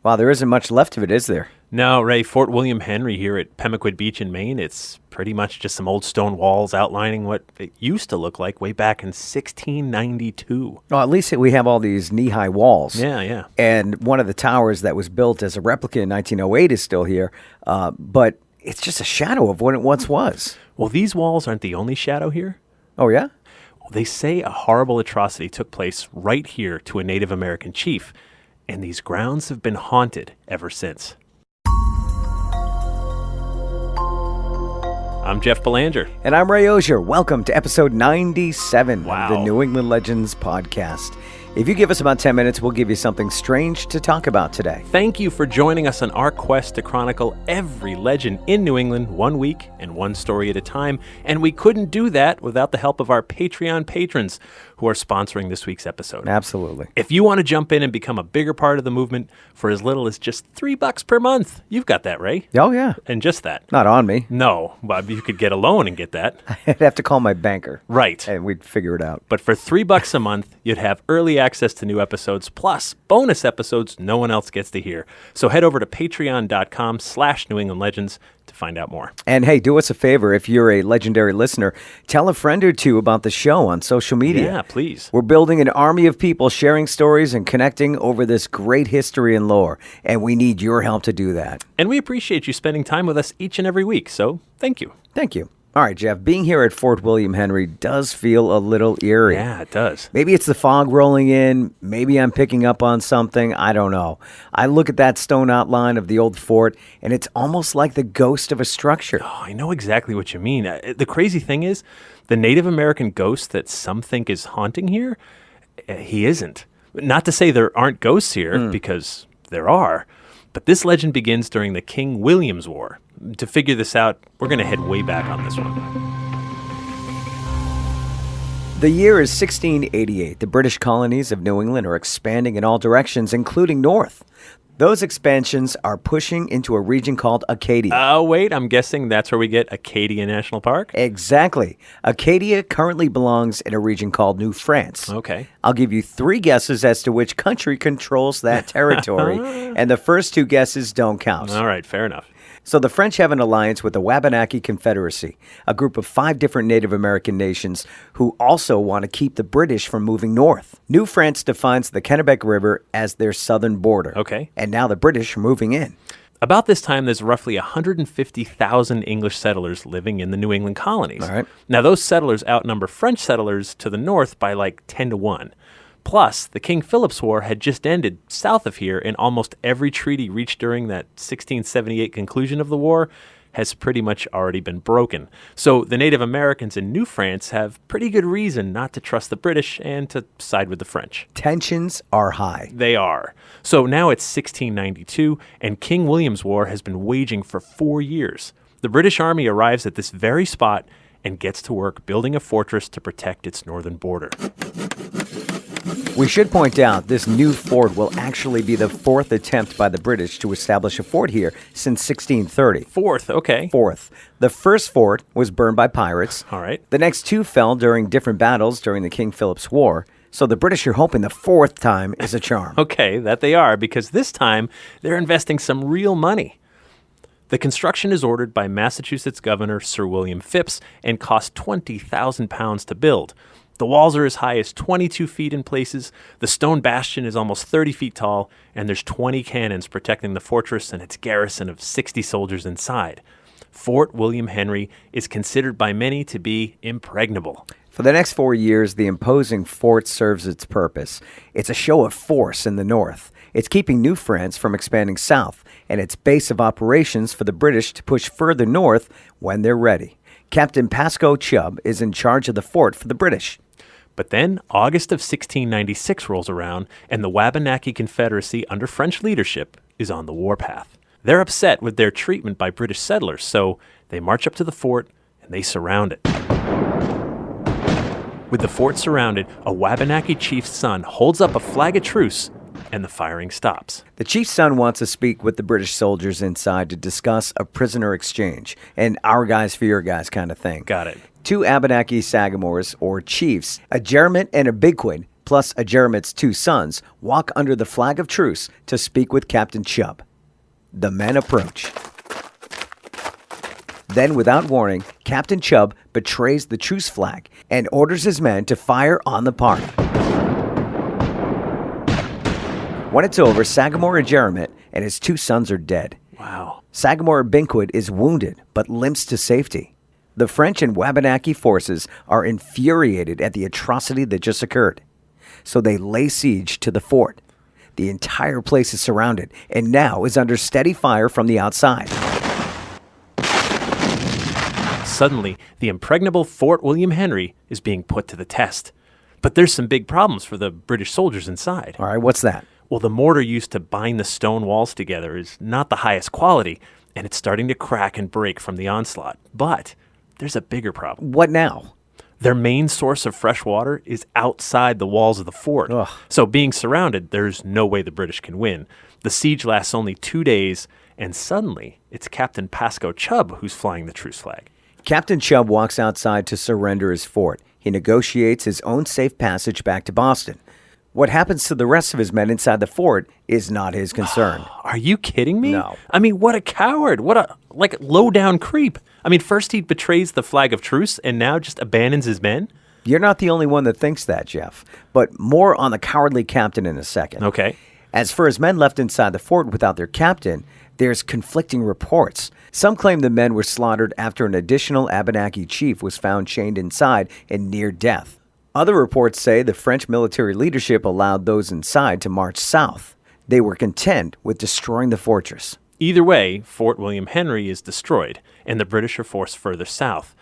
Wow, there isn't much left of it, is there? No, Ray, Fort William Henry here at Pemaquid Beach in Maine, it's pretty much just some old stone walls outlining what it used to look like way back in 1692. Well, at least we have all these knee-high walls. Yeah. And one of the towers that was built as a replica in 1908 is still here, but it's just a shadow of what it once was. Well, these walls aren't the only shadow here. Oh, yeah? They say a horrible atrocity took place right here to a Native American chief, and these grounds have been haunted ever since. I'm Jeff Belanger. And I'm Ray Auger. Welcome to episode 97 Wow. of the New England Legends podcast. If you give us about 10 minutes, we'll give you something strange to talk about today. Thank you for joining us on our quest to chronicle every legend in New England 1 week and one story at a time. And we couldn't do that without the help of our Patreon patrons who are sponsoring this week's episode. Absolutely. If you want to jump in and become a bigger part of the movement for as little as just $3 per month, you've got that, Ray. Oh, yeah. And just that. Not on me. No, but you could get a loan and get that. I'd have to call my banker. Right. And we'd figure it out. But for $3 a month, you'd have early access to new episodes, plus bonus episodes no one else gets to hear. So head over to patreon.com/New England Legends to find out more. And hey, do us a favor. If you're a legendary listener, tell a friend or two about the show on social media. Yeah, please. We're building an army of people sharing stories and connecting over this great history and lore. And we need your help to do that. And we appreciate you spending time with us each and every week. So thank you. Thank you. All right, Jeff, being here at Fort William Henry does feel a little eerie. Yeah, it does. Maybe it's the fog rolling in. Maybe I'm picking up on something. I don't know. I look at that stone outline of the old fort, and it's almost like the ghost of a structure. Oh, I know exactly what you mean. The crazy thing is, the Native American ghost that some think is haunting here, he isn't. Not to say there aren't ghosts here, because there are. But this legend begins during the King William's War. To figure this out, we're going to head way back on this one. The year is 1688. The British colonies of New England are expanding in all directions, including north. Those expansions are pushing into a region called Acadia. Oh, wait, I'm guessing that's where we get Acadia National Park? Exactly. Acadia currently belongs in a region called New France. Okay. I'll give you 3 guesses as to which country controls that territory, and the first 2 guesses don't count. All right, fair enough. So the French have an alliance with the Wabanaki Confederacy, a group of 5 different Native American nations who also want to keep the British from moving north. New France defines the Kennebec River as their southern border. Okay. And now the British are moving in. About this time, there's roughly 150,000 English settlers living in the New England colonies. All right. Now, those settlers outnumber French settlers to the north by like 10 to 1. Plus, the King Philip's War had just ended south of here, and almost every treaty reached during that 1678 conclusion of the war has pretty much already been broken. So the Native Americans in New France have pretty good reason not to trust the British and to side with the French. Tensions are high. They are. So now it's 1692, and King William's War has been waging for 4 years. The British Army arrives at this very spot and gets to work building a fortress to protect its northern border. We should point out this new fort will actually be the 4th attempt by the British to establish a fort here since 1630. Fourth, okay. 4th. The first fort was burned by pirates. All right. The next 2 fell during different battles during the King Philip's War. So the British are hoping the 4th time is a charm. Okay, that they are, because this time they're investing some real money. The construction is ordered by Massachusetts Governor Sir William Phipps and cost £20,000 to build. The walls are as high as 22 feet in places, the stone bastion is almost 30 feet tall, and there's 20 cannons protecting the fortress and its garrison of 60 soldiers inside. Fort William Henry is considered by many to be impregnable. For the next 4 years, the imposing fort serves its purpose. It's a show of force in the north. It's keeping New France from expanding south, and it's base of operations for the British to push further north when they're ready. Captain Pascoe Chubb is in charge of the fort for the British. But then August of 1696 rolls around, and the Wabanaki Confederacy under French leadership is on the warpath. They're upset with their treatment by British settlers, so they march up to the fort and they surround it. With the fort surrounded, a Wabanaki chief's son holds up a flag of truce, and the firing stops. The chief's son wants to speak with the British soldiers inside to discuss a prisoner exchange, and our guys for your guys kind of thing. Got it. 2 Abenaki sagamores, or chiefs, a Jermit and a Bigquid, plus Ajeramit's 2 sons, walk under the flag of truce to speak with Captain Chubb. The men approach. Then, without warning, Captain Chubb betrays the truce flag and orders his men to fire on the party. When it's over, Sagamore Ajeramit and his 2 sons are dead. Wow. Sagamore Binquid is wounded, but limps to safety. The French and Wabanaki forces are infuriated at the atrocity that just occurred. So they lay siege to the fort. The entire place is surrounded and now is under steady fire from the outside. Suddenly, the impregnable Fort William Henry is being put to the test. But there's some big problems for the British soldiers inside. All right, what's that? Well, the mortar used to bind the stone walls together is not the highest quality, and it's starting to crack and break from the onslaught. But there's a bigger problem. What now? Their main source of fresh water is outside the walls of the fort. Ugh. So being surrounded, there's no way the British can win. The siege lasts only 2 days, and suddenly it's Captain Pasco Chubb who's flying the truce flag. Captain Chubb walks outside to surrender his fort. He negotiates his own safe passage back to Boston. What happens to the rest of his men inside the fort is not his concern. Are you kidding me? No. I mean, what a coward. What a, low-down creep. I mean, first he betrays the flag of truce and now just abandons his men? You're not the only one that thinks that, Jeff. But more on the cowardly captain in a second. Okay. As for his men left inside the fort without their captain, there's conflicting reports. Some claim the men were slaughtered after an additional Abenaki chief was found chained inside and near death. Other reports say the French military leadership allowed those inside to march south. They were content with destroying the fortress. Either way, Fort William Henry is destroyed, and the British are forced further south.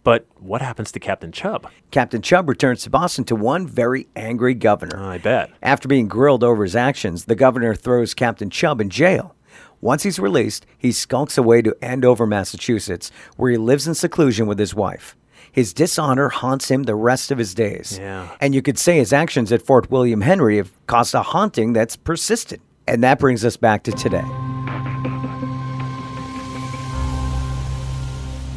But what happens to Captain Chubb? Captain Chubb returns to Boston to one very angry governor. I bet. After being grilled over his actions, the governor throws Captain Chubb in jail. Once he's released, he skulks away to Andover, Massachusetts, where he lives in seclusion with his wife. His dishonor haunts him the rest of his days. Yeah. And you could say his actions at Fort William Henry have caused a haunting that's persisted. And that brings us back to today.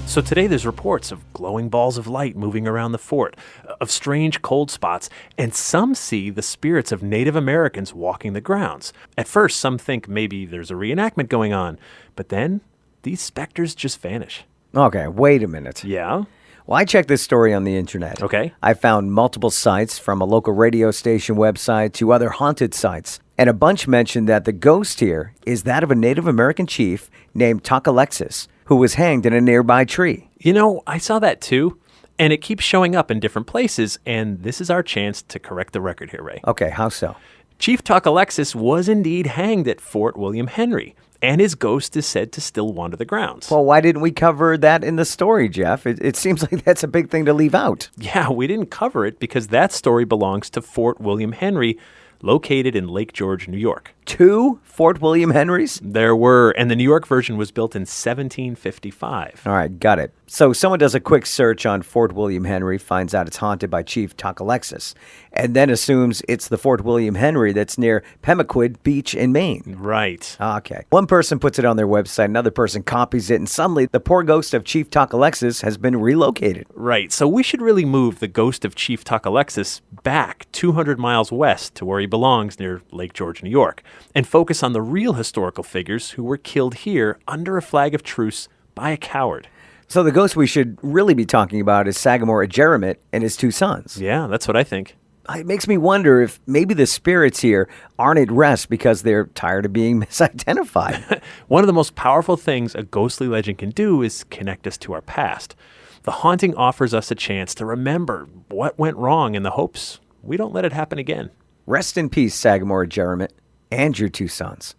So today there's reports of glowing balls of light moving around the fort, of strange cold spots, and some see the spirits of Native Americans walking the grounds. At first, some think maybe there's a reenactment going on, but then these specters just vanish. Okay, wait a minute. Yeah? Well, I checked this story on the internet. Okay. I found multiple sites, from a local radio station website to other haunted sites. And a bunch mentioned that the ghost here is that of a Native American chief named Takalexis, who was hanged in a nearby tree. You know, I saw that too, and it keeps showing up in different places, and this is our chance to correct the record here, Ray. Okay, how so? Chief Takalexis was indeed hanged at Fort William Henry, and his ghost is said to still wander the grounds. Well, why didn't we cover that in the story, Jeff? It seems like that's a big thing to leave out. Yeah, we didn't cover it because that story belongs to Fort William Henry, located in Lake George, New York. 2 Fort William Henrys? There were, and the New York version was built in 1755. All right, got it. So someone does a quick search on Fort William Henry, finds out it's haunted by Chief Takalexis, and then assumes it's the Fort William Henry that's near Pemaquid Beach in Maine. Right. Okay. One person puts it on their website, another person copies it, and suddenly the poor ghost of Chief Takalexis has been relocated. Right. So we should really move the ghost of Chief Takalexis back 200 miles west to where he belongs near Lake George, New York, and focus on the real historical figures who were killed here under a flag of truce by a coward. So the ghost we should really be talking about is Sagamore Ajeramit and his 2 sons. Yeah, that's what I think. It makes me wonder if maybe the spirits here aren't at rest because they're tired of being misidentified. One of the most powerful things a ghostly legend can do is connect us to our past. The haunting offers us a chance to remember what went wrong in the hopes we don't let it happen again. Rest in peace, Sagamore Ajeramit, and your 2 sons.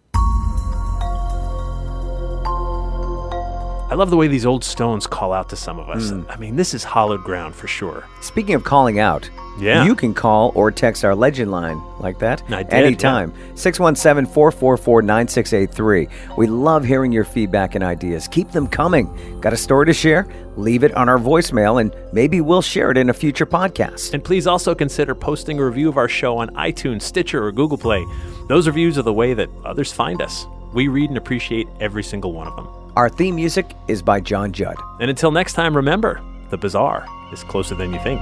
I love the way these old stones call out to some of us. I mean, this is hallowed ground for sure. Speaking of calling out, Yeah. you can call or text our legend line like that I did, anytime. 617-444-9683. We love hearing your feedback and ideas. Keep them coming. Got a story to share? Leave it on our voicemail and maybe we'll share it in a future podcast. And please also consider posting a review of our show on iTunes, Stitcher, or Google Play. Those reviews are the way that others find us. We read and appreciate every single one of them. Our theme music is by John Judd. And until next time, remember, the bizarre is closer than you think.